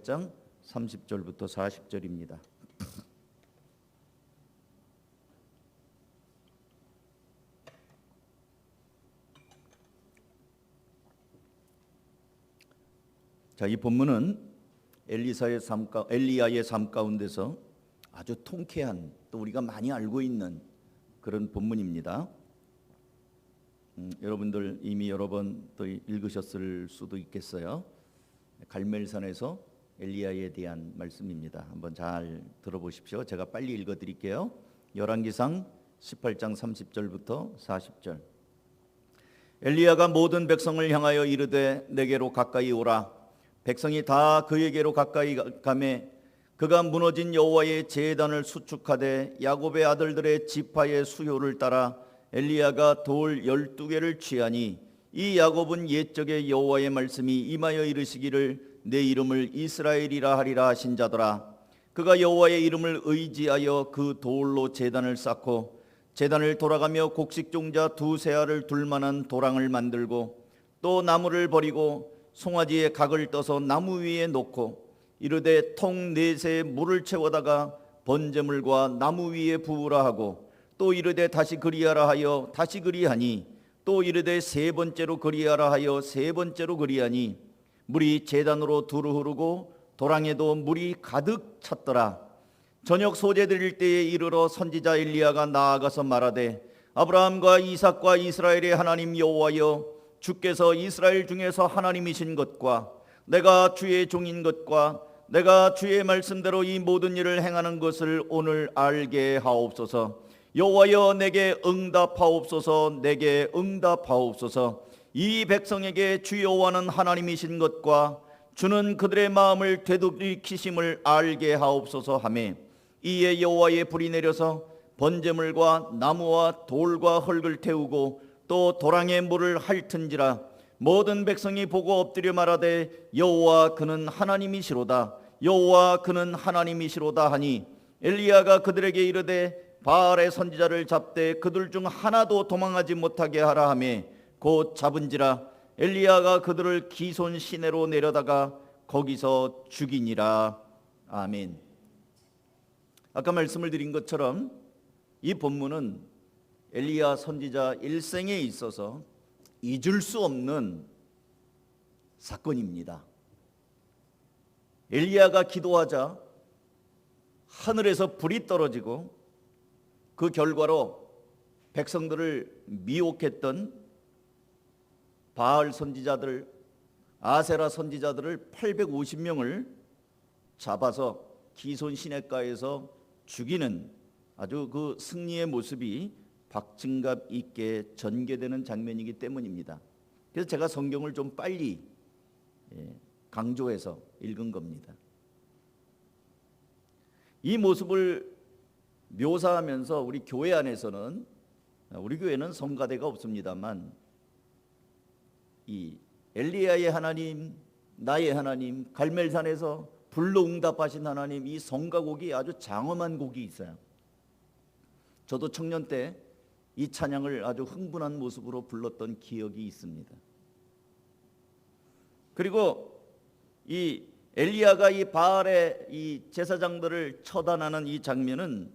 18장 30절부터 40절입니다. 자, 이 본문은 엘리야의 삶 가운데서 아주 통쾌한, 또 우리가 많이 알고 있는 그런 본문입니다. 여러분들 이미 여러 번 또 읽으셨을 수도 있겠어요. 갈멜산에서 엘리야에 대한 말씀입니다. 한번 잘 들어보십시오. 제가 빨리 읽어드릴게요. 열왕기상 18장 30절부터 40절. 엘리야가 모든 백성을 향하여 이르되 내게로 가까이 오라. 백성이 다 그에게로 가까이 가매 그가 무너진 여호와의 제단을 수축하되 야곱의 아들들의 지파의 수요를 따라 엘리야가 돌 12개를 취하니 이 야곱은 옛적에 여호와의 말씀이 임하여 이르시기를 내 이름을 이스라엘이라 하리라 하신 자더라. 그가 여호와의 이름을 의지하여 그 돌로 제단을 쌓고 제단을 돌아가며 곡식종자 2 알을 둘 만한 도랑을 만들고 또 나무를 버리고 송아지에 각을 떠서 나무 위에 놓고 이르되 통 4새 물을 채워다가 번제물과 나무 위에 부으라 하고 또 이르되 다시 그리하라 하여 다시 그리하니 또 이르되 3번째로 그리하라 하여 3번째로 그리하니 물이 제단으로 두루 흐르고 도랑에도 물이 가득 찼더라. 저녁 소재 드릴 때에 이르러 선지자 엘리야가 나아가서 말하되 아브라함과 이삭과 이스라엘의 하나님 여호와여 주께서 이스라엘 중에서 하나님이신 것과 내가 주의 종인 것과 내가 주의 말씀대로 이 모든 일을 행하는 것을 오늘 알게 하옵소서. 여호와여 내게 응답하옵소서. 내게 응답하옵소서. 이 백성에게 주 여호와는 하나님이신 것과 주는 그들의 마음을 되돌이키심을 알게 하옵소서 하매 이에 여호와의 불이 내려서 번제물과 나무와 돌과 흙을 태우고 또 도랑에 물을 핥은지라 모든 백성이 보고 엎드려 말하되 여호와 그는 하나님이시로다. 여호와 그는 하나님이시로다 하니 엘리야가 그들에게 이르되 바알의 선지자를 잡되 그들 중 하나도 도망하지 못하게 하라 하며 곧 잡은지라 엘리야가 그들을 기손 시내로 내려다가 거기서 죽이니라. 아멘. 아까 말씀을 드린 것처럼 이 본문은 엘리야 선지자 일생에 있어서 잊을 수 없는 사건입니다. 엘리야가 기도하자 하늘에서 불이 떨어지고 그 결과로 백성들을 미혹했던 바알 선지자들, 아세라 선지자들을 850명을 잡아서 기손 시냇가에서 죽이는 아주 그 승리의 모습이 박진감 있게 전개되는 장면이기 때문입니다. 그래서 제가 성경을 좀 빨리 강조해서 읽은 겁니다. 이 모습을 묘사하면서 우리 교회 안에서는, 우리 교회는 성가대가 없습니다만 이 엘리야의 하나님, 나의 하나님, 갈멜산에서 불로 응답하신 하나님, 이 성가곡이 아주 장엄한 곡이 있어요. 저도 청년 때 이 찬양을 아주 흥분한 모습으로 불렀던 기억이 있습니다. 그리고 이 엘리야가 이 바알의 이 제사장들을 처단하는 이 장면은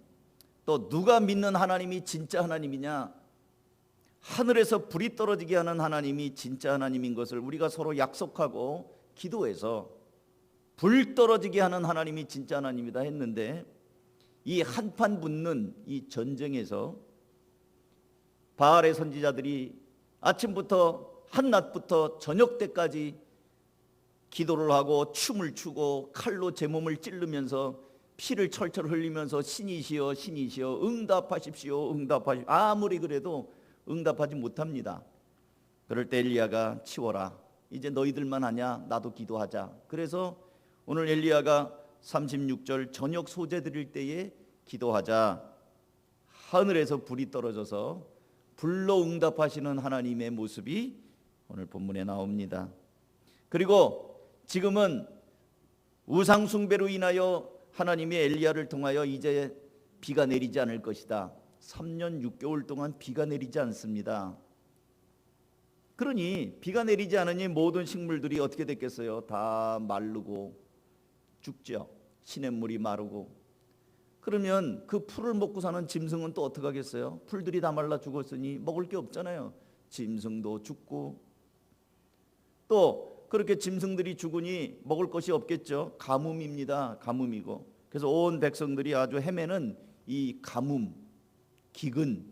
또 누가 믿는 하나님이 진짜 하나님이냐, 하늘에서 불이 떨어지게 하는 하나님이 진짜 하나님인 것을 우리가 서로 약속하고 기도해서 불 떨어지게 하는 하나님이 진짜 하나님이다 했는데, 이 한판 붙는 이 전쟁에서 바알의 선지자들이 아침부터 한낮부터 저녁 때까지 기도를 하고 춤을 추고 칼로 제 몸을 찌르면서 피를 철철 흘리면서 신이시여 신이시여 응답하십시오 응답하십시오. 아무리 그래도 응답하지 못합니다. 그럴 때 엘리야가 치워라, 이제 너희들만 하냐, 나도 기도하자. 그래서 오늘 엘리야가 36절 저녁 소재 드릴 때에 기도하자, 하늘에서 불이 떨어져서 불로 응답하시는 하나님의 모습이 오늘 본문에 나옵니다. 그리고 지금은 우상 숭배로 인하여 하나님이 엘리야를 통하여 이제 비가 내리지 않을 것이다. 3년 6개월 동안 비가 내리지 않습니다. 그러니 비가 내리지 않으니 모든 식물들이 어떻게 됐겠어요? 다 마르고 죽죠. 시냇물이 마르고. 그러면 그 풀을 먹고 사는 짐승은 또 어떻게 하겠어요? 풀들이 다 말라 죽었으니 먹을 게 없잖아요. 짐승도 죽고, 또 그렇게 짐승들이 죽으니 먹을 것이 없겠죠. 가뭄입니다. 가뭄이고. 그래서 온 백성들이 아주 헤매는 이 가뭄, 기근,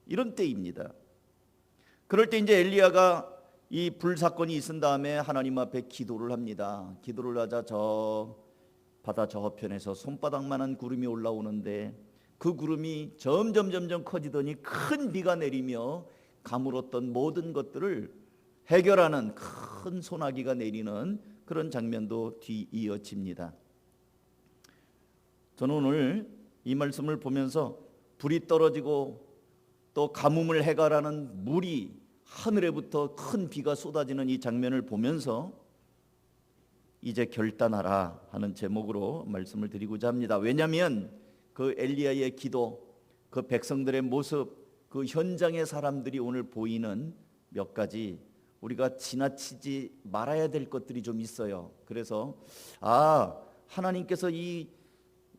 이런 때입니다. 그럴 때 이제 엘리야가 이 불사건이 있은 다음에 하나님 앞에 기도를 합니다. 기도를 하자 저 바다 저편에서 손바닥만한 구름이 올라오는데 그 구름이 점점 커지더니 큰 비가 내리며 가물었던 모든 것들을 해결하는 큰 소나기가 내리는 그런 장면도 뒤이어집니다. 저는 오늘 이 말씀을 보면서 불이 떨어지고 또 가뭄을 해결하는 물이 하늘에부터 큰 비가 쏟아지는 이 장면을 보면서 이제 결단하라 하는 제목으로 말씀을 드리고자 합니다. 왜냐하면 그 엘리야의 기도, 그 백성들의 모습, 그 현장의 사람들이 오늘 보이는 몇 가지 우리가 지나치지 말아야 될 것들이 좀 있어요. 그래서 하나님께서 이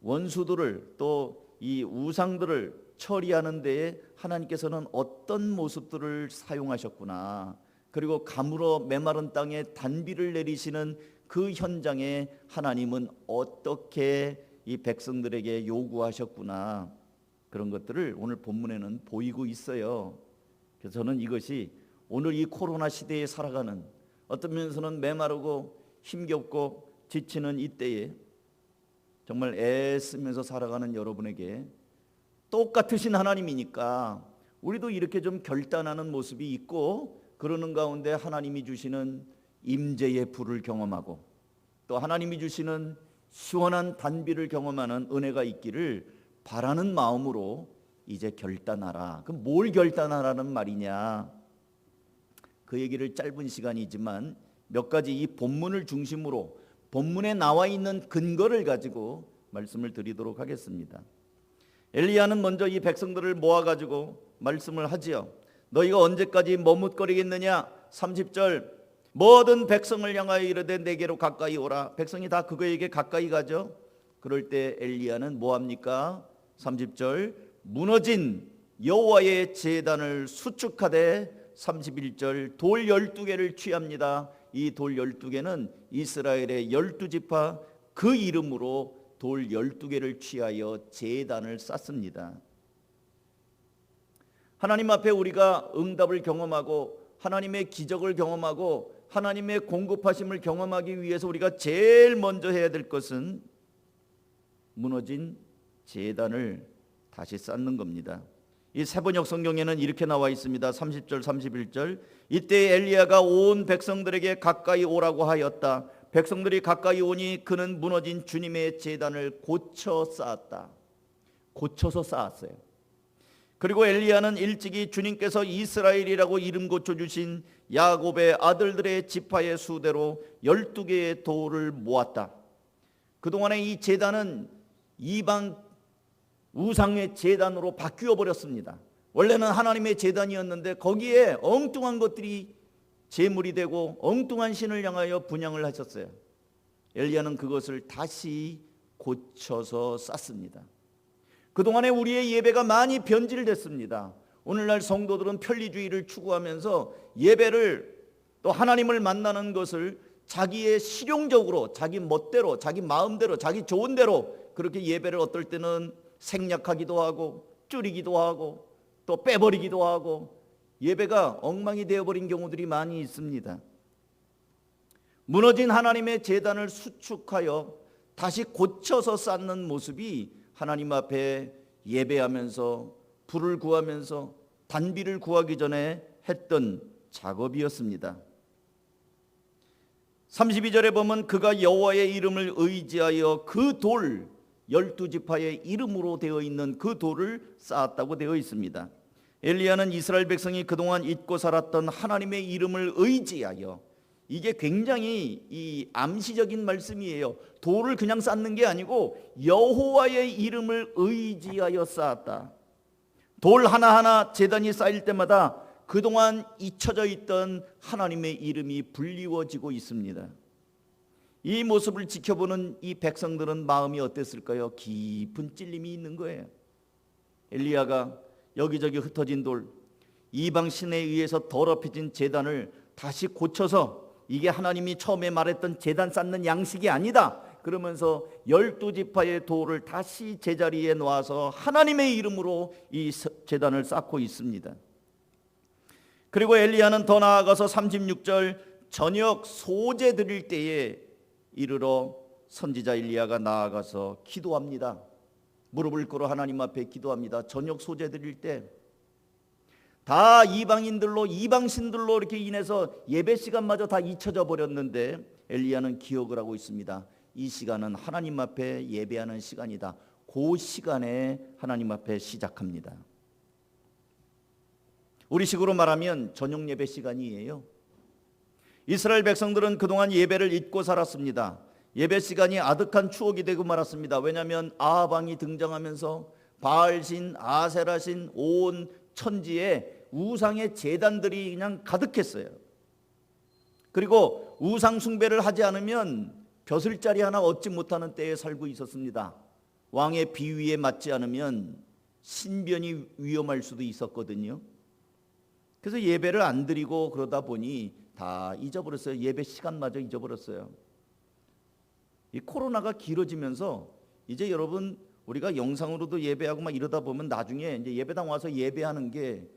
원수들을 또 이 우상들을 처리하는 데에 하나님께서는 어떤 모습들을 사용하셨구나. 그리고 가물어 메마른 땅에 단비를 내리시는 그 현장에 하나님은 어떻게 이 백성들에게 요구하셨구나. 그런 것들을 오늘 본문에는 보이고 있어요. 그래서 저는 이것이 오늘 이 코로나 시대에 살아가는, 어떤 면에서는 메마르고 힘겹고 지치는 이때에 정말 애쓰면서 살아가는 여러분에게 똑같으신 하나님이니까 우리도 이렇게 좀 결단하는 모습이 있고, 그러는 가운데 하나님이 주시는 임재의 불을 경험하고 또 하나님이 주시는 시원한 단비를 경험하는 은혜가 있기를 바라는 마음으로 이제 결단하라. 그럼 뭘 결단하라는 말이냐? 그 얘기를 짧은 시간이지만 몇 가지 이 본문을 중심으로 본문에 나와 있는 근거를 가지고 말씀을 드리도록 하겠습니다. 엘리야는 먼저 이 백성들을 모아가지고 말씀을 하지요. 너희가 언제까지 머뭇거리겠느냐? 30절, 모든 백성을 향하여 이르되 내게로 가까이 오라. 백성이 다 그에게 가까이 가죠. 그럴 때 엘리야는 뭐합니까? 30절, 무너진 여호와의 제단을 수축하되, 31절, 돌 12개를 취합니다. 이 돌 12개는 이스라엘의 12지파 그 이름으로 돌 12개를 취하여 제단을 쌓습니다. 하나님 앞에 우리가 응답을 경험하고 하나님의 기적을 경험하고 하나님의 공급하심을 경험하기 위해서 우리가 제일 먼저 해야 될 것은 무너진 제단을 다시 쌓는 겁니다. 이 세번역 성경에는 이렇게 나와 있습니다. 30절 31절, 이때 엘리야가 온 백성들에게 가까이 오라고 하였다. 백성들이 가까이 오니 그는 무너진 주님의 제단을 고쳐 쌓았다. 고쳐서 쌓았어요. 그리고 엘리야는 일찍이 주님께서 이스라엘이라고 이름 고쳐주신 야곱의 아들들의 지파의 수대로 12개의 돌을 모았다. 그동안에 이 제단은 이방 우상의 제단으로 바뀌어 버렸습니다. 원래는 하나님의 제단이었는데 거기에 엉뚱한 것들이 제물이 되고 엉뚱한 신을 향하여 분향을 하셨어요. 엘리야는 그것을 다시 고쳐서 쌓습니다. 그동안에 우리의 예배가 많이 변질됐습니다. 오늘날 성도들은 편리주의를 추구하면서 예배를, 또 하나님을 만나는 것을 자기의 실용적으로, 자기 멋대로, 자기 마음대로, 자기 좋은 대로 그렇게 예배를 어떨 때는 생략하기도 하고 줄이기도 하고 또 빼버리기도 하고 예배가 엉망이 되어버린 경우들이 많이 있습니다. 무너진 하나님의 제단을 수축하여 다시 고쳐서 쌓는 모습이 하나님 앞에 예배하면서 불을 구하면서 단비를 구하기 전에 했던 작업이었습니다. 32절에 보면 그가 여호와의 이름을 의지하여 그 돌 12지파의 이름으로 되어 있는 그 돌을 쌓았다고 되어 있습니다. 엘리야는 이스라엘 백성이 그동안 잊고 살았던 하나님의 이름을 의지하여, 이게 굉장히 이 암시적인 말씀이에요. 돌을 그냥 쌓는 게 아니고 여호와의 이름을 의지하여 쌓았다. 돌 하나하나 제단이 쌓일 때마다 그동안 잊혀져 있던 하나님의 이름이 불리워지고 있습니다. 이 모습을 지켜보는 이 백성들은 마음이 어땠을까요? 깊은 찔림이 있는 거예요. 엘리야가 여기저기 흩어진 돌, 이방 신에 의해서 더럽혀진 제단을 다시 고쳐서 이게 하나님이 처음에 말했던 제단 쌓는 양식이 아니다 그러면서 12지파의 돌을 다시 제자리에 놓아서 하나님의 이름으로 이 제단을 쌓고 있습니다. 그리고 엘리야는 더 나아가서 36절 저녁 소제 드릴 때에 이르러 선지자 엘리야가 나아가서 기도합니다. 무릎을 꿇어 하나님 앞에 기도합니다. 저녁 소제 드릴 때 다 이방인들로 이방신들로 이렇게 인해서 예배 시간마저 다 잊혀져 버렸는데 엘리야는 기억을 하고 있습니다. 이 시간은 하나님 앞에 예배하는 시간이다. 그 시간에 하나님 앞에 시작합니다. 우리식으로 말하면 저녁 예배 시간이에요. 이스라엘 백성들은 그동안 예배를 잊고 살았습니다. 예배 시간이 아득한 추억이 되고 말았습니다. 왜냐하면 아합 왕이 등장하면서 바알신, 아세라신 온 천지에 우상의 제단들이 그냥 가득했어요. 그리고 우상 숭배를 하지 않으면 벼슬자리 하나 얻지 못하는 때에 살고 있었습니다. 왕의 비위에 맞지 않으면 신변이 위험할 수도 있었거든요. 그래서 예배를 안 드리고 그러다 보니 다 잊어버렸어요. 예배 시간마저 잊어버렸어요. 이 코로나가 길어지면서 이제 여러분 우리가 영상으로도 예배하고 막 이러다 보면 나중에 이제 예배당 와서 예배하는 게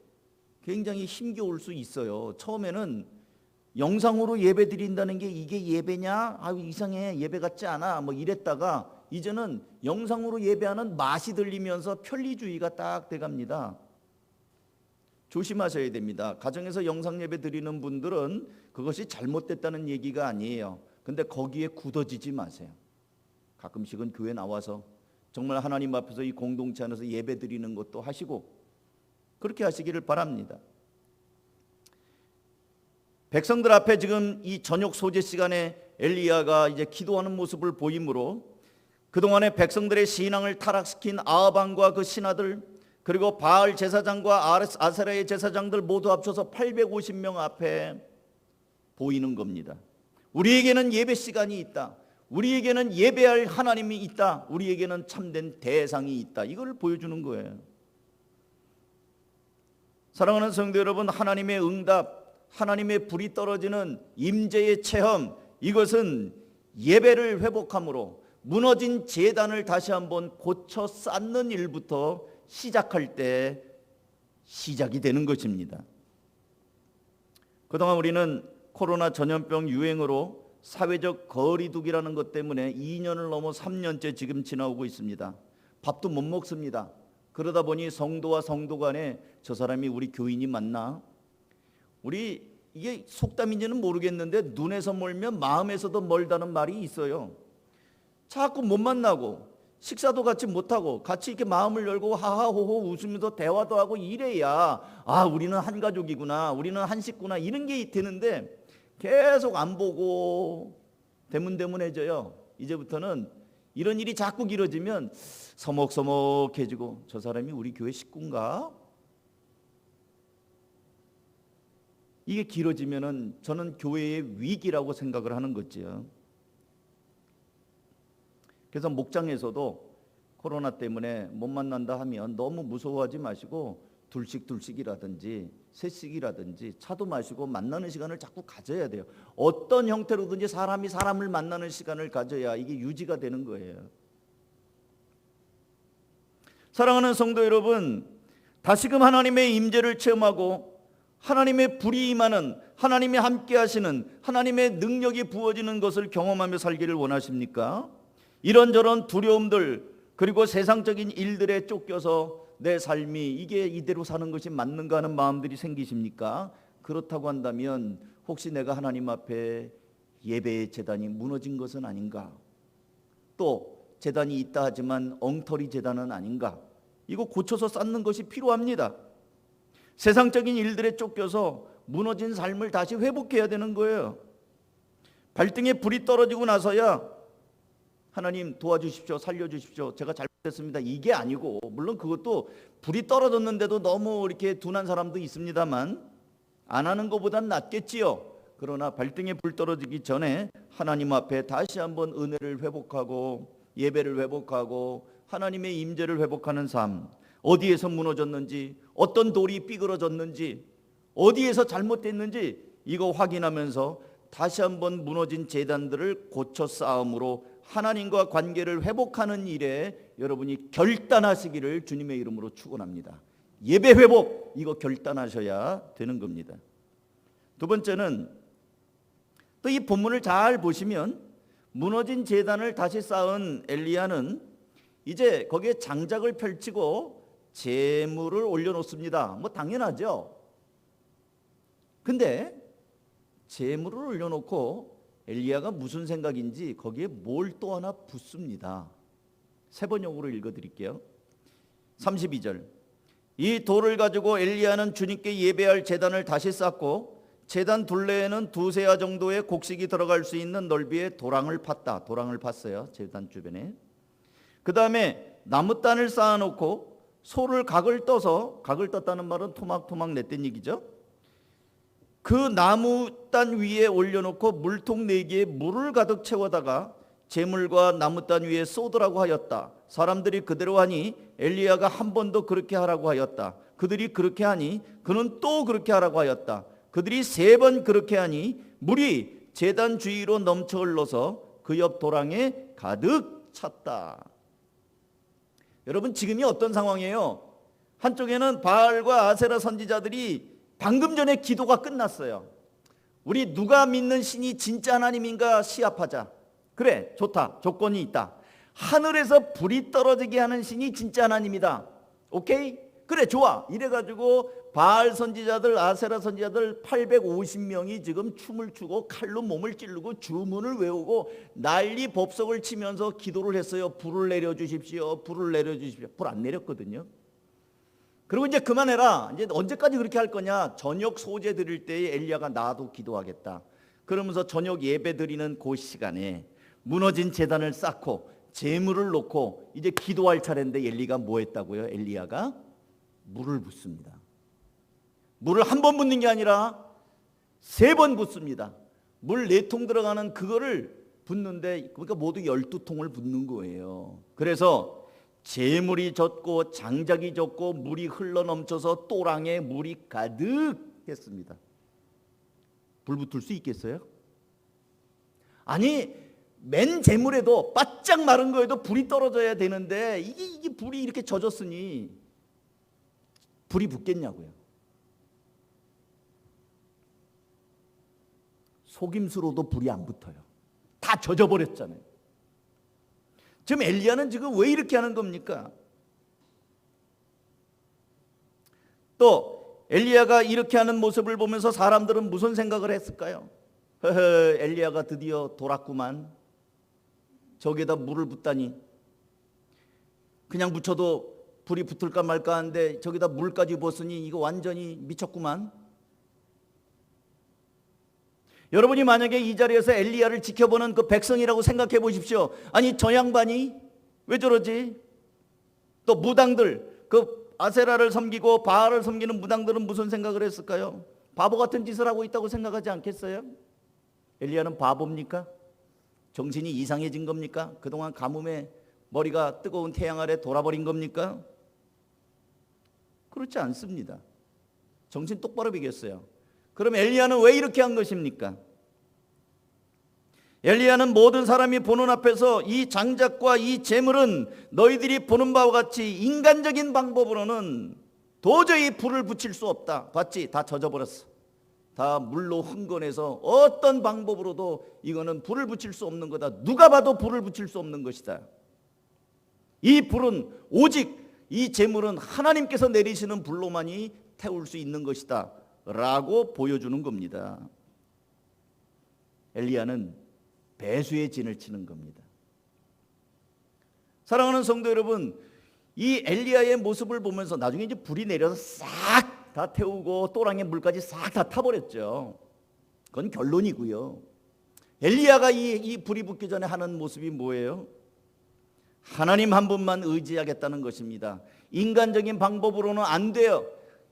굉장히 힘겨울 수 있어요. 처음에는 영상으로 예배 드린다는 게 이게 예배냐? 아 이상해 예배 같지 않아 뭐 이랬다가 이제는 영상으로 예배하는 맛이 들리면서 편리주의가 딱 돼갑니다. 조심하셔야 됩니다. 가정에서 영상 예배 드리는 분들은 그것이 잘못됐다는 얘기가 아니에요. 근데 거기에 굳어지지 마세요. 가끔씩은 교회 나와서 정말 하나님 앞에서 이 공동체 안에서 예배 드리는 것도 하시고 그렇게 하시기를 바랍니다. 백성들 앞에 지금 이 저녁 소제 시간에 엘리야가 이제 기도하는 모습을 보이므로 그동안에 백성들의 신앙을 타락시킨 아합 왕과 그 신하들 그리고 바알 제사장과 아세라의 제사장들 모두 합쳐서 850명 앞에 보이는 겁니다. 우리에게는 예배 시간이 있다. 우리에게는 예배할 하나님이 있다. 우리에게는 참된 대상이 있다. 이걸 보여주는 거예요. 사랑하는 성도 여러분, 하나님의 응답, 하나님의 불이 떨어지는 임재의 체험, 이것은 예배를 회복함으로 무너진 제단을 다시 한번 고쳐 쌓는 일부터 시작할 때 시작이 되는 것입니다. 그동안 우리는 코로나 전염병 유행으로 사회적 거리두기라는 것 때문에 2년을 넘어 3년째 지금 지나오고 있습니다. 밥도 못 먹습니다. 그러다 보니 성도와 성도 간에 저 사람이 우리 교인이 맞나? 우리 이게 속담인지는 모르겠는데 눈에서 멀면 마음에서도 멀다는 말이 있어요. 자꾸 못 만나고 식사도 같이 못하고 같이 이렇게 마음을 열고 하하호호 웃으면서 대화도 하고 이래야 아 우리는 한 가족이구나 우리는 한 식구나 이런 게 되는데 계속 안 보고 대문대문해져요. 이제부터는 이런 일이 자꾸 길어지면 서먹서먹해지고 저 사람이 우리 교회 식구인가? 이게 길어지면은 저는 교회의 위기라고 생각을 하는 거죠. 그래서 목장에서도 코로나 때문에 못 만난다 하면 너무 무서워하지 마시고 둘씩이라든지 셋씩이라든지 차도 마시고 만나는 시간을 자꾸 가져야 돼요. 어떤 형태로든지 사람이 사람을 만나는 시간을 가져야 이게 유지가 되는 거예요. 사랑하는 성도 여러분, 다시금 하나님의 임재를 체험하고 하나님의 불이 임하는, 하나님이 함께 하시는, 하나님의 능력이 부어지는 것을 경험하며 살기를 원하십니까? 이런저런 두려움들 그리고 세상적인 일들에 쫓겨서 내 삶이 이게 이대로 사는 것이 맞는가 하는 마음들이 생기십니까? 그렇다고 한다면 혹시 내가 하나님 앞에 예배의 제단이 무너진 것은 아닌가? 또 제단이 있다 하지만 엉터리 제단은 아닌가? 이거 고쳐서 쌓는 것이 필요합니다. 세상적인 일들에 쫓겨서 무너진 삶을 다시 회복해야 되는 거예요. 발등에 불이 떨어지고 나서야 하나님 도와주십시오, 살려주십시오, 제가 잘못했습니다, 이게 아니고, 물론 그것도 불이 떨어졌는데도 너무 이렇게 둔한 사람도 있습니다만 안 하는 것보단 낫겠지요. 그러나 발등에 불 떨어지기 전에 하나님 앞에 다시 한번 은혜를 회복하고 예배를 회복하고 하나님의 임재를 회복하는 삶, 어디에서 무너졌는지, 어떤 돌이 삐그러졌는지, 어디에서 잘못됐는지 이거 확인하면서 다시 한번 무너진 제단들을 고쳐 쌓음으로 하나님과 관계를 회복하는 일에 여러분이 결단하시기를 주님의 이름으로 축원합니다. 예배 회복, 이거 결단하셔야 되는 겁니다. 두 번째는 또 이 본문을 잘 보시면 무너진 제단을 다시 쌓은 엘리야는 이제 거기에 장작을 펼치고 제물을 올려놓습니다. 뭐 당연하죠. 근데 제물을 올려놓고 엘리야가 무슨 생각인지 거기에 뭘 또 하나 붓습니다. 세 번역으로 읽어드릴게요. 32절, 이 돌을 가지고 엘리야는 주님께 예배할 제단을 다시 쌓고 제단 둘레에는 두세 야 정도의 곡식이 들어갈 수 있는 넓이의 도랑을 팠다. 도랑을 팠어요, 제단 주변에. 그 다음에 나무단을 쌓아놓고 소를 각을 떠서, 각을 떴다는 말은 토막토막 냈던 얘기죠. 그 나무단 위에 올려놓고 물통 4개에 물을 가득 채워다가 제물과 나무단 위에 쏟으라고 하였다. 사람들이 그대로 하니 엘리야가 한 번 더 그렇게 하라고 하였다. 그들이 그렇게 하니 그는 또 그렇게 하라고 하였다. 그들이 3번 그렇게 하니 물이 제단 주위로 넘쳐 흘러서 그 옆 도랑에 가득 찼다. 여러분, 지금이 어떤 상황이에요? 한쪽에는 바알과 아세라 선지자들이 방금 전에 기도가 끝났어요. 우리 누가 믿는 신이 진짜 하나님인가 시합하자. 그래, 좋다. 조건이 있다. 하늘에서 불이 떨어지게 하는 신이 진짜 하나님이다. 오케이? 그래, 좋아. 이래가지고 바알 선지자들, 아세라 선지자들 850명이 지금 춤을 추고 칼로 몸을 찌르고 주문을 외우고 난리 법석을 치면서 기도를 했어요. 불을 내려주십시오. 불을 내려주십시오. 불 안 내렸거든요. 그리고 이제 그만해라. 이제 언제까지 그렇게 할 거냐. 저녁 소제 드릴 때에 엘리야가 나도 기도하겠다. 그러면서 저녁 예배 드리는 그 시간에 무너진 제단을 쌓고 제물을 놓고 이제 기도할 차례인데 엘리가 뭐 했다고요? 엘리야가 물을 붓습니다. 물을 한 번 붓는 게 아니라 3번 붓습니다. 물 4통 들어가는 그거를 붓는데, 그러니까 모두 12통을 붓는 거예요. 그래서 제물이 젖고 장작이 젖고 물이 흘러넘쳐서 또랑에 물이 가득했습니다. 불 붙을 수 있겠어요? 아니, 맨 제물에도 바짝 마른 거에도 불이 떨어져야 되는데 이게 불이 이렇게 젖었으니 불이 붙겠냐고요. 속임수로도 불이 안 붙어요. 다 젖어버렸잖아요. 지금 엘리야는 지금 왜 이렇게 하는 겁니까? 또 엘리야가 이렇게 하는 모습을 보면서 사람들은 무슨 생각을 했을까요? 허허, 엘리야가 드디어 돌았구만. 저기에다 물을 붓다니. 그냥 묻혀도 불이 붙을까 말까 하는데 저기다 물까지 부었으니 이거 완전히 미쳤구만. 여러분이 만약에 이 자리에서 엘리야를 지켜보는 그 백성이라고 생각해 보십시오. 아니, 저 양반이 왜 저러지? 또 무당들, 그 아세라를 섬기고 바알을 섬기는 무당들은 무슨 생각을 했을까요? 바보 같은 짓을 하고 있다고 생각하지 않겠어요? 엘리야는 바보입니까? 정신이 이상해진 겁니까? 그동안 가뭄에 머리가 뜨거운 태양 아래 돌아버린 겁니까? 그렇지 않습니다. 정신 똑바로 비겼어요. 그럼 엘리야는 왜 이렇게 한 것입니까? 엘리야는 모든 사람이 보는 앞에서 이 장작과 이 제물은 너희들이 보는 바와 같이 인간적인 방법으로는 도저히 불을 붙일 수 없다. 봤지? 다 젖어버렸어. 다 물로 흥건해서 어떤 방법으로도 이거는 불을 붙일 수 없는 거다. 누가 봐도 불을 붙일 수 없는 것이다. 이 불은 오직 이 제물은 하나님께서 내리시는 불로만이 태울 수 있는 것이다 라고 보여주는 겁니다. 엘리야는 배수의 진을 치는 겁니다. 사랑하는 성도 여러분, 이 엘리야의 모습을 보면서 나중에 이제 불이 내려서 싹 다 태우고 또랑에 물까지 싹 다 타버렸죠. 그건 결론이고요. 엘리야가 이 불이 붙기 전에 하는 모습이 뭐예요? 하나님 한 분만 의지하겠다는 것입니다. 인간적인 방법으로는 안 돼요.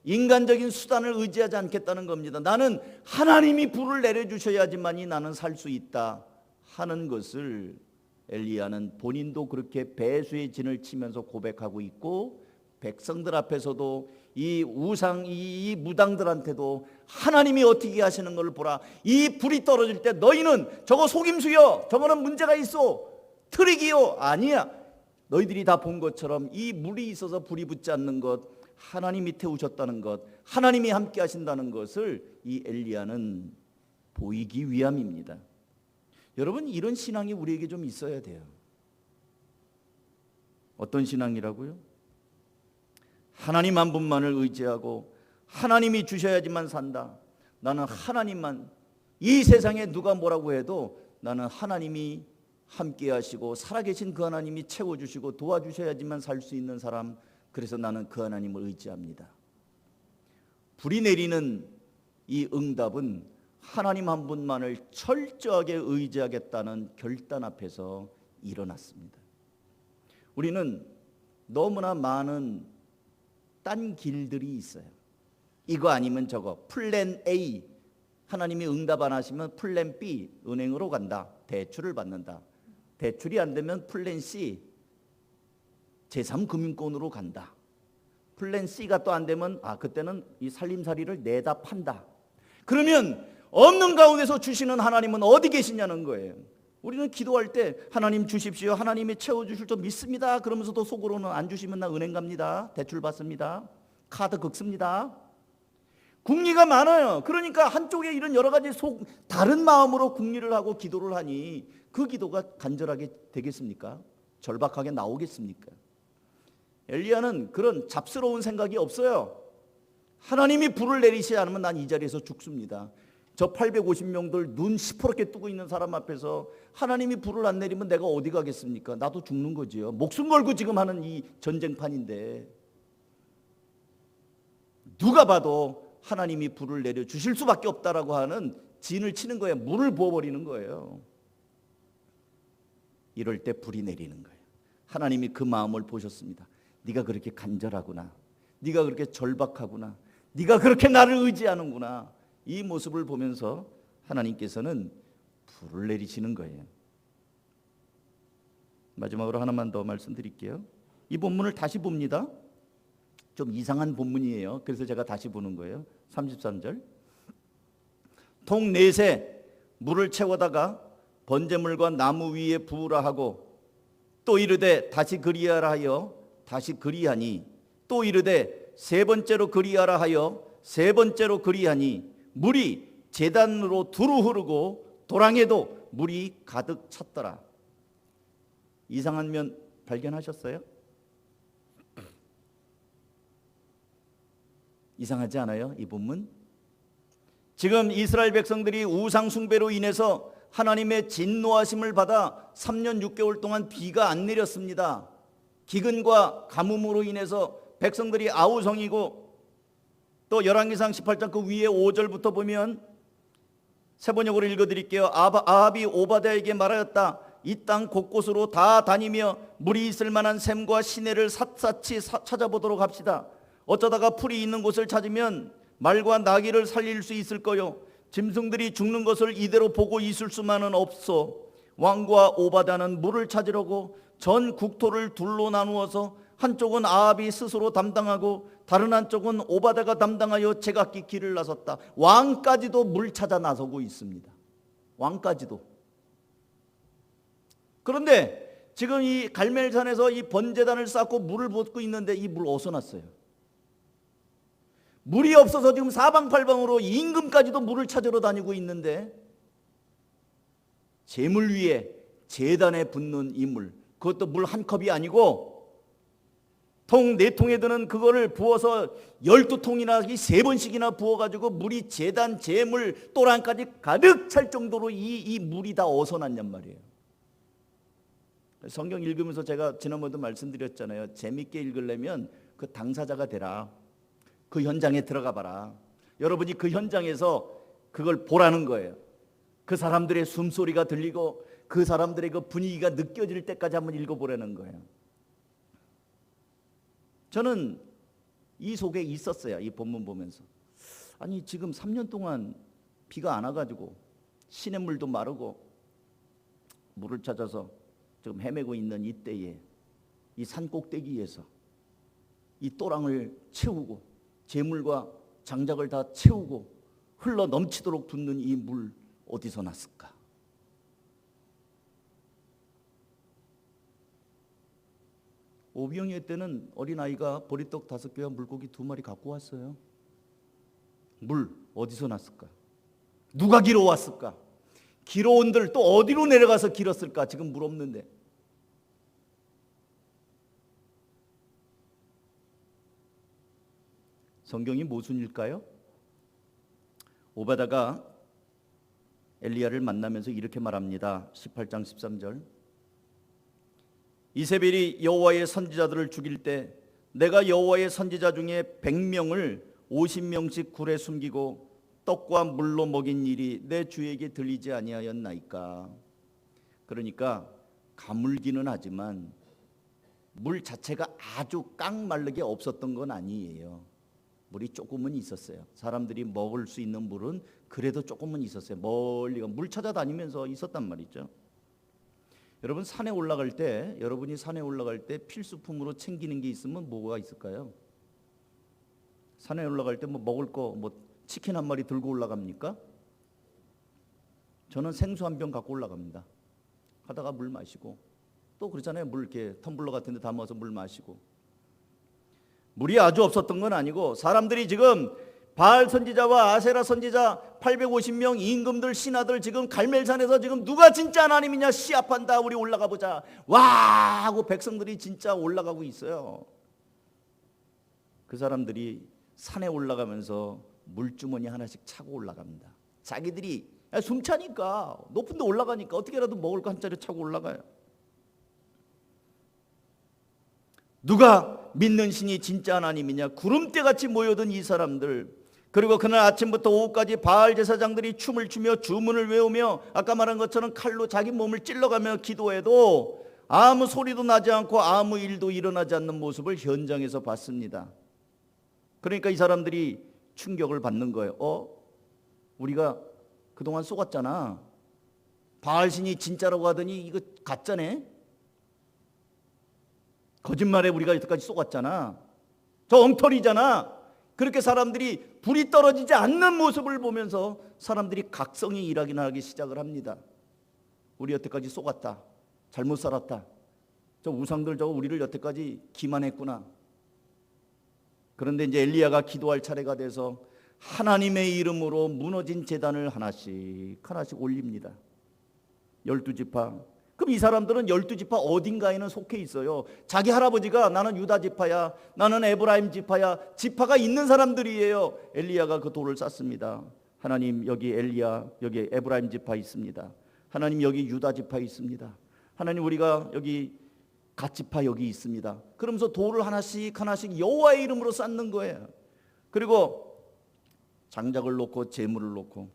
인간적인 수단을 의지하지 않겠다는 겁니다. 나는 하나님이 불을 내려주셔야지만이 나는 살 수 있다. 하는 것을 엘리야는 본인도 그렇게 배수의 진을 치면서 고백하고 있고, 백성들 앞에서도 이 우상, 이 무당들한테도 하나님이 어떻게 하시는 걸 보라. 이 불이 떨어질 때 너희는 저거 속임수요, 저거는 문제가 있어, 트릭이요. 아니야. 너희들이 다 본 것처럼 이 물이 있어서 불이 붙지 않는 것, 하나님이 태우셨다는 것, 하나님이 함께 하신다는 것을 이 엘리야는 보이기 위함입니다. 여러분, 이런 신앙이 우리에게 좀 있어야 돼요. 어떤 신앙이라고요? 하나님 한 분만을 의지하고 하나님이 주셔야지만 산다. 나는 하나님만, 이 세상에 누가 뭐라고 해도 나는 하나님이 함께 하시고 살아계신 그 하나님이 채워주시고 도와주셔야지만 살 수 있는 사람, 그래서 나는 그 하나님을 의지합니다. 불이 내리는 이 응답은 하나님 한 분만을 철저하게 의지하겠다는 결단 앞에서 일어났습니다. 우리는 너무나 많은 딴 길들이 있어요. 이거 아니면 저거, 플랜 A, 하나님이 응답 안 하시면 플랜 B, 은행으로 간다, 대출을 받는다. 대출이 안 되면 플랜 C, 제3금융권으로 간다. 플랜 C가 또 안 되면 그때는 이 살림살이를 내다 판다. 그러면 없는 가운데서 주시는 하나님은 어디 계시냐는 거예요. 우리는 기도할 때 하나님 주십시오, 하나님이 채워주실 줄 믿습니다. 그러면서도 속으로는 안 주시면 나 은행 갑니다, 대출 받습니다, 카드 긁습니다. 궁리가 많아요. 그러니까 한쪽에 이런 여러 가지 다른 마음으로 궁리를 하고 기도를 하니 그 기도가 간절하게 되겠습니까? 절박하게 나오겠습니까? 엘리야는 그런 잡스러운 생각이 없어요. 하나님이 불을 내리시지 않으면 난 이 자리에서 죽습니다. 저 850명들 눈 시퍼렇게 뜨고 있는 사람 앞에서 하나님이 불을 안 내리면 내가 어디 가겠습니까? 나도 죽는 거지요. 목숨 걸고 지금 하는 이 전쟁판인데, 누가 봐도 하나님이 불을 내려 주실 수밖에 없다라고 하는 진을 치는 거예요. 물을 부어버리는 거예요. 이럴 때 불이 내리는 거예요. 하나님이 그 마음을 보셨습니다. 네가 그렇게 간절하구나, 네가 그렇게 절박하구나, 네가 그렇게 나를 의지하는구나. 이 모습을 보면서 하나님께서는 불을 내리시는 거예요. 마지막으로 하나만 더 말씀드릴게요. 이 본문을 다시 봅니다. 좀 이상한 본문이에요. 그래서 제가 다시 보는 거예요. 33절. 통 넷에 물을 채워다가 번제물과 나무 위에 부으라 하고, 또 이르되 다시 그리하라 하여 다시 그리하니, 또 이르되 세 번째로 그리하라 하여 세 번째로 그리하니, 물이 제단으로 두루 흐르고 도랑에도 물이 가득 찼더라. 이상한 면 발견하셨어요? 이상하지 않아요? 이 본문? 지금 이스라엘 백성들이 우상 숭배로 인해서 하나님의 진노하심을 받아 3년 6개월 동안 비가 안 내렸습니다. 기근과 가뭄으로 인해서 백성들이 아우성이고, 또 열왕기상 18장 그 위에 5절부터 보면 세 번역으로 읽어드릴게요. 아합이 오바댜에게 말하였다. 이 땅 곳곳으로 다 다니며 물이 있을 만한 샘과 시내를 샅샅이 찾아보도록 합시다. 어쩌다가 풀이 있는 곳을 찾으면 말과 나귀를 살릴 수 있을 거요. 짐승들이 죽는 것을 이대로 보고 있을 수만은 없어. 왕과 오바댜는 물을 찾으려고 전 국토를 둘로 나누어서 한쪽은 아합이 스스로 담당하고 다른 한쪽은 오바댜가 담당하여 제각기 길을 나섰다. 왕까지도 물 찾아 나서고 있습니다. 왕까지도. 그런데 지금 이 갈멜산에서 이 번제단을 쌓고 물을 붓고 있는데 이 물 어디서 났어요? 물이 없어서 지금 사방팔방으로 임금까지도 물을 찾으러 다니고 있는데, 제물 위에 제단에 붓는 이 물, 그것도 물 한 컵이 아니고 통 4통에 드는 그거를 부어서 12통이나 3번씩이나 부어가지고 물이 제단, 제물, 또랑까지 가득 찰 정도로 이 물이 다 어디서 났냔 말이에요. 성경 읽으면서 제가 지난번에도 말씀드렸잖아요. 재밌게 읽으려면 그 당사자가 되라. 그 현장에 들어가 봐라. 여러분이 그 현장에서 그걸 보라는 거예요. 그 사람들의 숨소리가 들리고 그 사람들의 그 분위기가 느껴질 때까지 한번 읽어보라는 거예요. 저는 이 속에 있었어요. 이 본문 보면서. 아니 지금 3년 동안 비가 안 와가지고 시냇물도 마르고 물을 찾아서 지금 헤매고 있는 이때에 이 산 꼭대기에서 이 또랑을 채우고 재물과 장작을 다 채우고 흘러 넘치도록 붓는 이 물 어디서 났을까? 오병이어 때는 어린아이가 보리떡 5개와 물고기 2마리 갖고 왔어요. 물 어디서 났을까? 누가 길어왔을까? 길어온들 또 어디로 내려가서 길었을까? 지금 물 없는데. 성경이 모순일까요? 오바다가 엘리야를 만나면서 이렇게 말합니다. 18장 13절. 이세벨이 여호와의 선지자들을 죽일 때 내가 여호와의 선지자 중에 100명을 50명씩 굴에 숨기고 떡과 물로 먹인 일이 내 주에게 들리지 아니하였나이까. 그러니까 가물기는 하지만 물 자체가 아주 깡마르게 없었던 건 아니에요. 물이 조금은 있었어요. 사람들이 먹을 수 있는 물은 그래도 조금은 있었어요. 멀리 물 찾아다니면서 있었단 말이죠. 여러분 산에 올라갈 때, 여러분이 산에 올라갈 때 필수품으로 챙기는 게 있으면 뭐가 있을까요? 산에 올라갈 때 뭐 먹을 거, 뭐 치킨 한 마리 들고 올라갑니까? 저는 생수 한 병 갖고 올라갑니다. 가다가 물 마시고, 또 그러잖아요. 물 이렇게 텀블러 같은 데 담아서 물 마시고. 물이 아주 없었던 건 아니고 사람들이 지금 바알 선지자와 아세라 선지자 850명 임금들 신하들 지금 갈멜산에서 지금 누가 진짜 하나님이냐 시합한다. 우리 올라가 보자. 와 하고 백성들이 진짜 올라가고 있어요. 그 사람들이 산에 올라가면서 물주머니 하나씩 차고 올라갑니다. 자기들이 숨 차니까 높은 데 올라가니까 어떻게라도 먹을 거 한 자리 차고 올라가요. 누가 믿는 신이 진짜 하나님이냐? 구름대같이 모여든 이 사람들, 그리고 그날 아침부터 오후까지 바알 제사장들이 춤을 추며 주문을 외우며 아까 말한 것처럼 칼로 자기 몸을 찔러가며 기도해도 아무 소리도 나지 않고 아무 일도 일어나지 않는 모습을 현장에서 봤습니다. 그러니까 이 사람들이 충격을 받는 거예요. 우리가 그동안 속았잖아. 바알 신이 진짜라고 하더니 이거 가짜네. 거짓말에 우리가 여태까지 속았잖아. 저 엉터리잖아. 그렇게 사람들이 불이 떨어지지 않는 모습을 보면서 사람들이 각성이 일어나기 시작을 합니다. 우리 여태까지 속았다. 잘못 살았다. 저 우상들 저거 우리를 여태까지 기만했구나. 그런데 이제 엘리야가 기도할 차례가 돼서 하나님의 이름으로 무너진 제단을 하나씩 올립니다. 12지파. 그럼 이 사람들은 12지파 어딘가에는 속해 있어요. 자기 할아버지가 나는 유다 지파야, 나는 에브라임 지파야, 지파가 있는 사람들이에요. 엘리야가 그 돌을 쌌습니다. 하나님 여기 엘리야, 여기 에브라임 지파 있습니다. 하나님 여기 유다 지파 있습니다. 하나님 우리가 여기 갓 지파 여기 있습니다. 그러면서 돌을 하나씩 여호와의 이름으로 쌓는 거예요. 그리고 장작을 놓고 재물을 놓고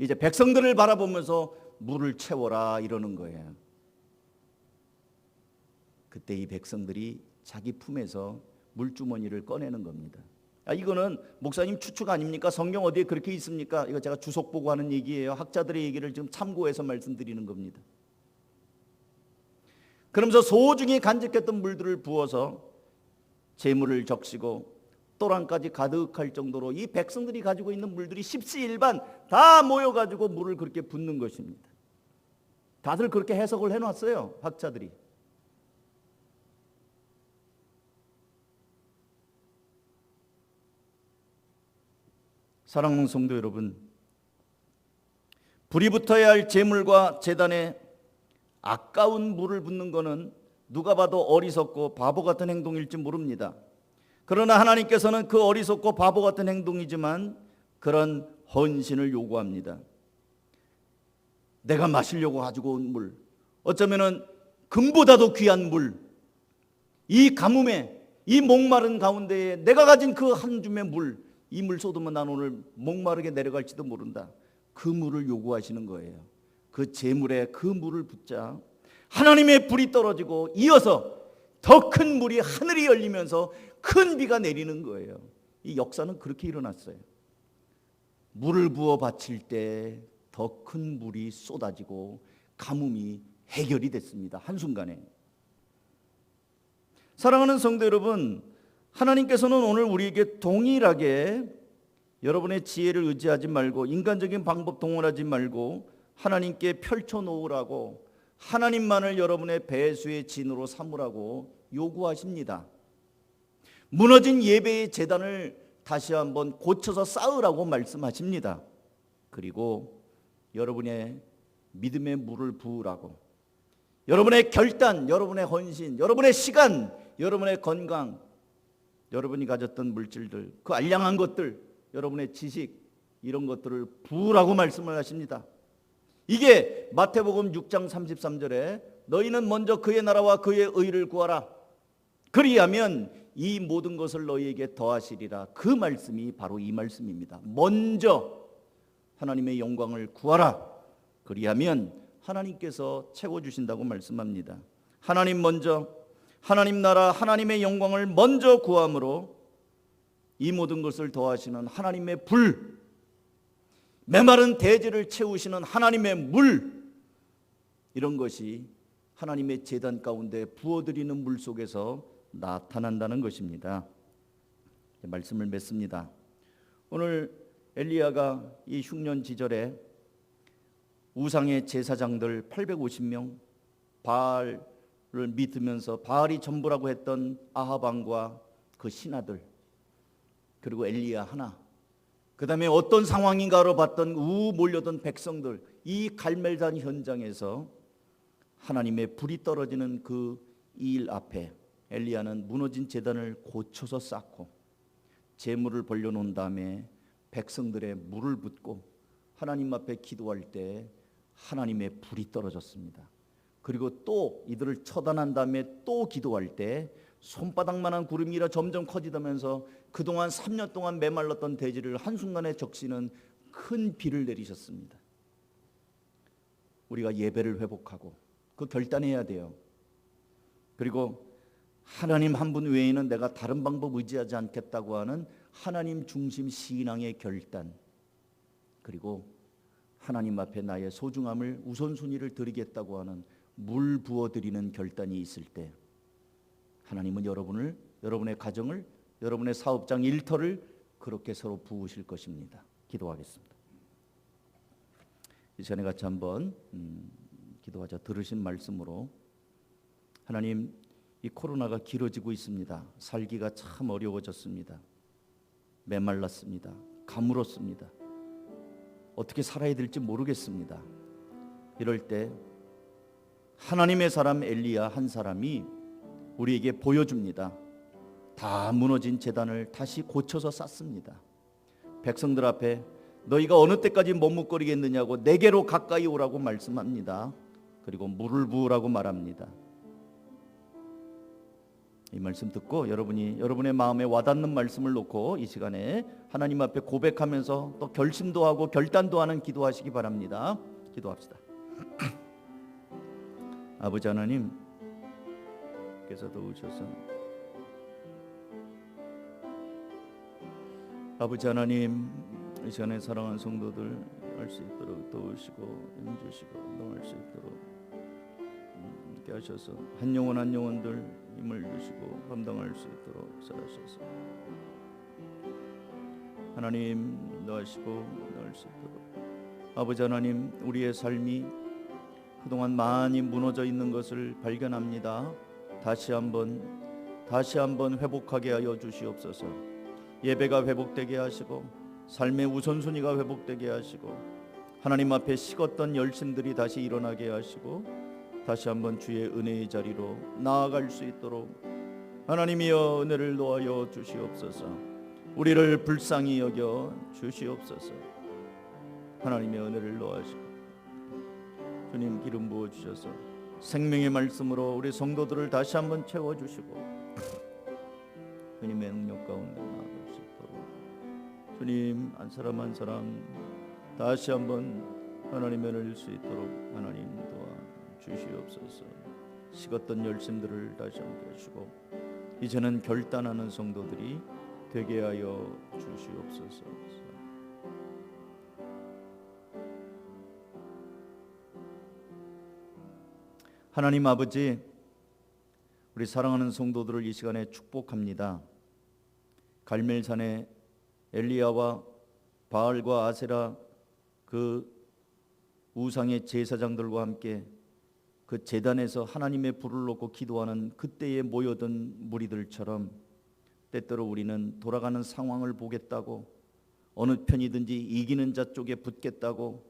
이제 백성들을 바라보면서 물을 채워라 이러는 거예요. 그때 이 백성들이 자기 품에서 물주머니를 꺼내는 겁니다. 이거는 목사님 추측 아닙니까? 성경 어디에 그렇게 있습니까? 이거 제가 주석 보고 하는 얘기예요. 학자들의 얘기를 지금 참고해서 말씀드리는 겁니다. 그러면서 소중히 간직했던 물들을 부어서 재물을 적시고 또랑까지 가득할 정도로 이 백성들이 가지고 있는 물들이 십시일반 다 모여가지고 물을 그렇게 붓는 것입니다. 다들 그렇게 해석을 해놨어요. 학자들이. 사랑하는 성도 여러분, 불이 붙어야 할 제물과 제단에 아까운 물을 붓는 것은 누가 봐도 어리석고 바보 같은 행동일지 모릅니다. 그러나 하나님께서는 그 어리석고 바보 같은 행동이지만 그런 헌신을 요구합니다. 내가 마시려고 가지고 온 물, 어쩌면은 금보다도 귀한 물, 이 가뭄에 이 목마른 가운데에 내가 가진 그 한 줌의 물, 이 물 쏟으면 난 오늘 목마르게 내려갈지도 모른다. 그 물을 요구하시는 거예요. 그 재물에 그 물을 붓자 하나님의 불이 떨어지고 이어서 더 큰 물이 하늘이 열리면서 큰 비가 내리는 거예요. 이 역사는 그렇게 일어났어요. 물을 부어 바칠 때 더 큰 물이 쏟아지고 가뭄이 해결이 됐습니다. 한순간에. 사랑하는 성도 여러분, 하나님께서는 오늘 우리에게 동일하게 여러분의 지혜를 의지하지 말고 인간적인 방법 동원하지 말고 하나님께 펼쳐놓으라고, 하나님만을 여러분의 배수의 진으로 삼으라고 요구하십니다. 무너진 예배의 제단을 다시 한번 고쳐서 쌓으라고 말씀하십니다. 그리고 여러분의 믿음의 물을 부으라고, 여러분의 결단, 여러분의 헌신, 여러분의 시간, 여러분의 건강, 여러분이 가졌던 물질들, 그 알량한 것들, 여러분의 지식, 이런 것들을 부으라고 말씀을 하십니다. 이게 마태복음 6장 33절에 너희는 먼저 그의 나라와 그의 의를 구하라, 그리하면 이 모든 것을 너희에게 더하시리라. 그 말씀이 바로 이 말씀입니다. 먼저 하나님의 영광을 구하라, 그리하면 하나님께서 채워주신다고 말씀합니다. 하나님 먼저, 하나님 나라, 하나님의 영광을 먼저 구함으로 이 모든 것을 더하시는 하나님의 불, 메마른 대지를 채우시는 하나님의 물, 이런 것이 하나님의 제단 가운데 부어드리는 물 속에서 나타난다는 것입니다. 말씀을 맺습니다. 오늘 엘리야가 이 흉년 지절에 우상의 제사장들 850명, 바알을 믿으면서 바알이 전부라고 했던 아합 왕과 그 신하들, 그리고 엘리야 하나, 그 다음에 어떤 상황인가로 봤던 몰려든 백성들, 이 갈멜산 현장에서 하나님의 불이 떨어지는 그 일 앞에 엘리야는 무너진 제단을 고쳐서 쌓고 제물을 벌려놓은 다음에 백성들의 물을 붓고 하나님 앞에 기도할 때 하나님의 불이 떨어졌습니다. 그리고 또 이들을 처단한 다음에 또 기도할 때 손바닥만한 구름이라 점점 커지면서 그동안 3년 동안 메말랐던 대지를 한순간에 적시는 큰 비를 내리셨습니다. 우리가 예배를 회복하고 그 결단해야 돼요. 그리고 하나님 한 분 외에는 내가 다른 방법 의지하지 않겠다고 하는 하나님 중심 신앙의 결단, 그리고 하나님 앞에 나의 소중함을 우선순위를 드리겠다고 하는 물 부어드리는 결단이 있을 때 하나님은 여러분을, 여러분의 가정을, 여러분의 사업장 일터를 그렇게 서로 부으실 것입니다. 기도하겠습니다. 이 시간에 같이 한번 기도하자. 들으신 말씀으로 하나님, 이 코로나가 길어지고 있습니다. 살기가 참 어려워졌습니다. 메말랐습니다. 가물었습니다. 어떻게 살아야 될지 모르겠습니다. 이럴 때 하나님의 사람 엘리야 한 사람이 우리에게 보여줍니다. 다 무너진 제단을 다시 고쳐서 쌓습니다. 백성들 앞에 너희가 어느 때까지 머뭇거리겠느냐고 내게로 가까이 오라고 말씀합니다. 그리고 물을 부으라고 말합니다. 이 말씀 듣고 여러분이 여러분의 마음에 와닿는 말씀을 놓고 이 시간에 하나님 앞에 고백하면서 또 결심도 하고 결단도 하는 기도하시기 바랍니다. 기도합시다. 아버지 하나님, 께서 도우셔서 아버지 하나님, 이 시간에 사랑하는 성도들 할 수 있도록 도우시고 힘주시고 운동할 수 있도록 함께 하셔서 한 영혼 한 영혼들 힘을 주시고 감당할 수 있도록 역사하셔서 하나님 인도하시고 인도할 수 있도록 아버지 하나님, 우리의 삶이 그동안 많이 무너져 있는 것을 발견합니다. 다시 한번 회복하게 하여 주시옵소서. 예배가 회복되게 하시고 삶의 우선순위가 회복되게 하시고 하나님 앞에 식었던 열심들이 다시 일어나게 하시고 다시 한번 주의 은혜의 자리로 나아갈 수 있도록 하나님이여 은혜를 놓아여 주시옵소서. 우리를 불쌍히 여겨 주시옵소서. 하나님의 은혜를 놓아시고 주님 기름 부어 주셔서 생명의 말씀으로 우리 성도들을 다시 한번 채워 주시고 주님의 능력 가운데 나아갈 수 있도록 주님 한 사람 한 사람 다시 한번 하나님의 은혜를 수 있도록 하나님 도와 주시옵소서. 식었던 열심들을 다시 함께 하시고 이제는 결단하는 성도들이 되게 하여 주시옵소서. 하나님 아버지, 우리 사랑하는 성도들을 이 시간에 축복합니다. 갈멜산에 엘리야와 바알과 아세라 그 우상의 제사장들과 함께 그 제단에서 하나님의 불을 놓고 기도하는 그때에 모여든 무리들처럼 때때로 우리는 돌아가는 상황을 보겠다고, 어느 편이든지 이기는 자 쪽에 붙겠다고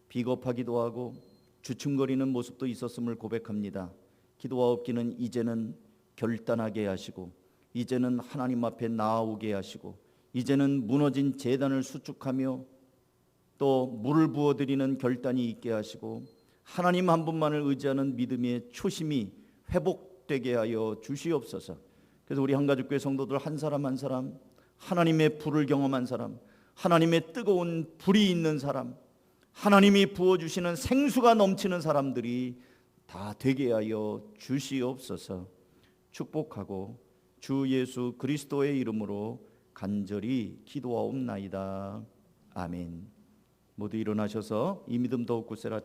비겁하기도 하고 주춤거리는 모습도 있었음을 고백합니다. 기도하옵기는 이제는 결단하게 하시고, 이제는 하나님 앞에 나아오게 하시고, 이제는 무너진 제단을 수축하며 또 물을 부어드리는 결단이 있게 하시고, 하나님 한 분만을 의지하는 믿음의 초심이 회복되게 하여 주시옵소서. 그래서 우리 한가족교회 성도들 한 사람 한 사람, 하나님의 불을 경험한 사람, 하나님의 뜨거운 불이 있는 사람, 하나님이 부어주시는 생수가 넘치는 사람들이 다 되게 하여 주시옵소서. 축복하고 주 예수 그리스도의 이름으로 간절히 기도하옵나이다. 아멘. 모두 일어나셔서 이 믿음 더욱 굳세라